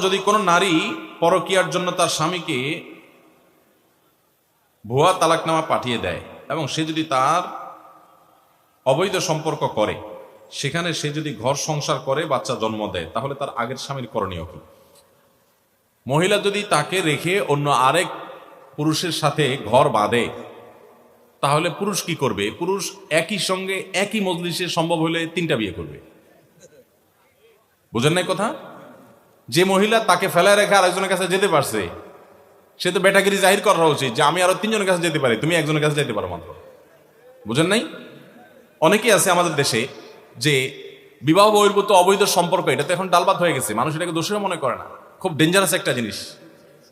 যদি কোনো নারী পরকীয়ার জন্য তার স্বামীকে ভুয়া তালাকনামা পাঠিয়ে দেয় এবং সে যদি তার অবৈধ সম্পর্ক করে, সেখানে সে যদি ঘর সংসার করে বাচ্চা জন্ম দেয়, তাহলে তার আগের স্বামীর করণীয় কি? মহিলা যদি তাকে রেখে অন্য আরেক পুরুষের সাথে ঘর বাঁধে, তাহলে পুরুষ কি করবে? পুরুষ একই সঙ্গে একই মজলিসে সম্ভব হলে 3টা বিয়ে করবে। বুঝেন নাই কথা? যে মহিলা তাকে ফেলায় রেখে আরেকজনের কাছে যেতে পারছে, সে তো বেটাগিরি জাহির করা উচিত যে আমি আরো 3জনের কাছে যেতে পারি, তুমি একজনের কাছে যেতে পারো মাত্র। বুঝেন নাই? অনেকেই আছে আমাদের দেশে যে বিবাহ বহির্ভূত অবৈধ সম্পর্ক, এটা তো এখন ডালবাত হয়ে গেছে, মানুষ এটাকে দোষীরা মনে করে না। খুব ডেঞ্জারাস একটা জিনিস।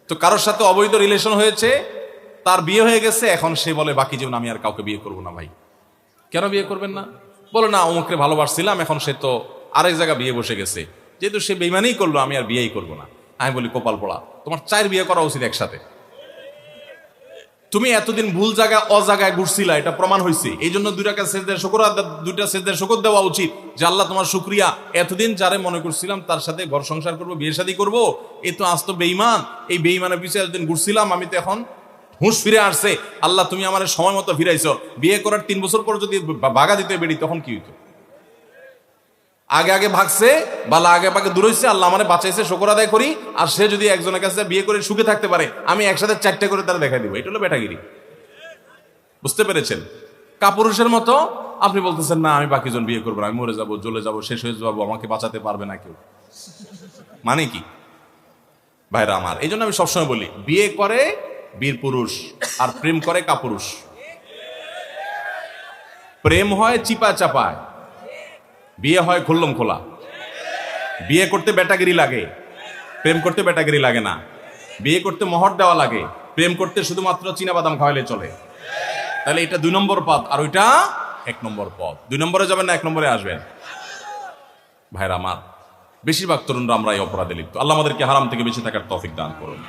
তো কারোর সাথে অবৈধ রিলেশন হয়েছে, তার বিয়ে হয়ে গেছে, এখন সে বলে বাকি জীবন আমি আর কাউকে বিয়ে করবো না। ভাই, কেন বিয়ে করবেন না? বলে না, অমুককে ভালোবাসছিলাম, এখন সে তো আরেক জায়গায় বিয়ে বসে গেছে, যেহেতু সে বেইমানই করলো, আমি আর বিয়েই করবো না। আমি বলি কপাল পোড়া, তোমার 4 বিয়ে করা উচিত একসাথে। তুমি এতদিন ভুল জায়গায় অজায়গায় ঘুরছিলা, এটা প্রমাণ হয়েছে। এই জন্য 2 রাকাত সিজদার শুকর, 2টা সিজদার শুকর দেওয়া উচিত যে আল্লাহ তোমার শুকরিয়া, এতদিন যারে মনে করছিলাম তার সাথে ঘর সংসার করবো, বিয়ে শাদী করবো, এ তো আজ তো বেঈমান। এই বেঈমানের পিছিয়ে এতদিন ঘুরছিলাম, আমি তো এখন হুঁশ ফিরে আসছে। আল্লাহ তুমি আমার সময় মতো ফিরাইছো। বিয়ে করার 3 বছর পর যদি বাগা দিতে বেরি, তখন কি হইতো? আগে আগে ভাগছে, বালা আগে পাকে দূর হইছে, আল্লাহ আমারে বাঁচাইছে, শুকর আদায় করি। আর সে যদি একজনের কাছে বিয়ে করে সুখে থাকতে পারে, আমি একসাথে 4টা করে তারা দেখা দিব। এটা হলো বেটাগিরি। বুঝতে পেরেছেন? কাপুরুষের মতো আপনি বলতেছেন না আমি বাকি জন বিয়ে করবো না, আমি মরে যাবো, জ্বলে যাবো, শেষ হয়ে যাবো, আমাকে বাঁচাতে পারবে না কেউ। মানে কি ভাইরা আমার? এই জন্য আমি সবসময় বলি, বিয়ে করে বীর পুরুষ আর প্রেম করে কাপুরুষ। প্রেম হয় চিপা চাপায়, বিয়ে হয় খুল্লম খোলা। বিয়ে করতে বেটাগিরি লাগে, প্রেম করতে বেটাগিরি লাগে না। বিয়ে করতে মোহর দেওয়া লাগে, প্রেম করতে শুধুমাত্র চীনাবাদাম খাওয়াইলে চলে। তাহলে এটা 2 নম্বর পথ, আর ওইটা 1 নম্বর পথ। 2 নম্বরে যাবেন না 1 নম্বরে আসবেন? ভাইরা আমার, বেশিরভাগ তরুণরা আমরা এই অপরাধে লিপ্ত। আল্লাহ আমাদেরকে হারাম থেকে বেঁচে থাকার তৌফিক দান করুন।